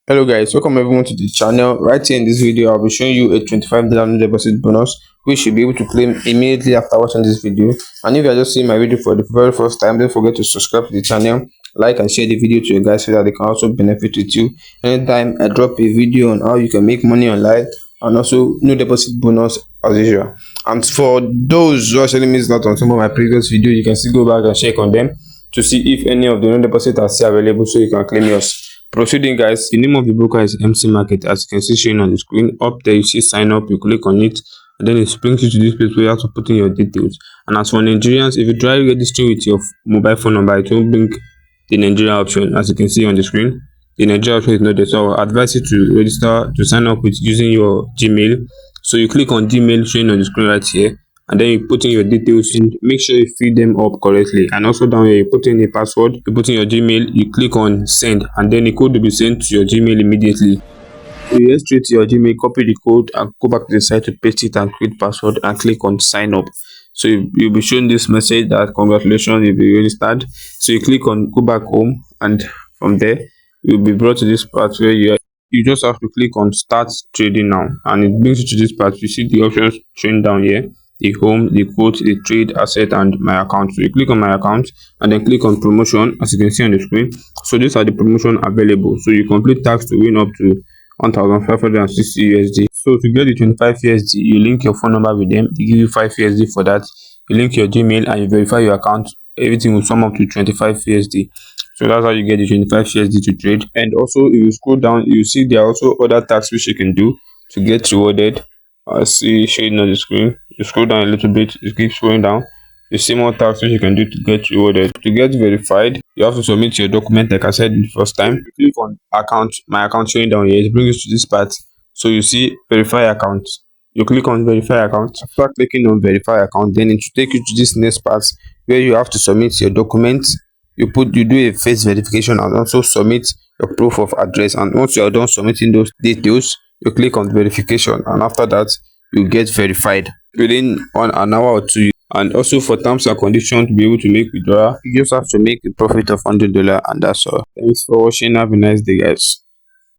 Hello guys, welcome everyone to the channel. Right here in this video, I'll be showing you a $25 no deposit bonus which you'll be able to claim immediately after watching this video. And if you are just seeing my video for the very first time, don't forget to subscribe to the channel, like and share the video to your guys so that they can also benefit with you. Anytime I drop a video on how you can make money online and also no deposit bonus as usual. And for those who actually missed out on some of my previous videos, you can still go back and check on them to see if any of the no deposit are still available so you can claim yours. Proceeding guys, the name of the broker is MC Market. As you can see showing on the screen, up there you see sign up, you click on it and then it brings you to this place where you have to put in your details. And as for Nigerians, if you try registering with your mobile phone number, it will bring the Nigeria option. As you can see on the screen, the Nigeria option is not there, so I advise you to register to sign up with using your Gmail. So you click on Gmail showing on the screen right here, and then you put in your details and make sure you fill them up correctly. And also down here you put in a password, you put in your Gmail, you click on send, and then the code will be sent to your Gmail immediately. So you head straight to your Gmail, copy the code and go back to the site to paste it and create password and click on sign up. So you'll be shown this message that congratulations, you'll be registered. So you click on go back home, and from there you'll be brought to this part where you just have to click on start trading now, and it brings you to this part. You see the options shown down here: the home, the quote, the trade, asset, and my account. So you click on my account and then click on promotion, as you can see on the screen. So these are the promotion available. So you complete tax to win up to 1,560 USD. So to get the 25 USD, you link your phone number with them, they give you 5 USD for that. You link your Gmail and you verify your account, everything will sum up to 25 USD. So that's how you get the 25 USD to trade. And also if you scroll down, you see there are also other tasks which you can do to get rewarded. I see shading on the screen. You scroll down a little bit, you keep scrolling down, you see more tasks which you can do to get rewarded. To get verified, you have to submit your document like I said the first time. You click on account, my account showing down here, it brings you to this part. So you see verify account, you click on verify account. After clicking on verify account, then it will take you to this next part where you have to submit your documents. You do a face verification and also submit your proof of address. And once you are done submitting those details, you click on verification, and after that you get verified within an hour or two. And also for terms and conditions, to be able to make withdrawal, you just have to make a profit of $100, and that's all. Thanks for watching. Have a nice day guys.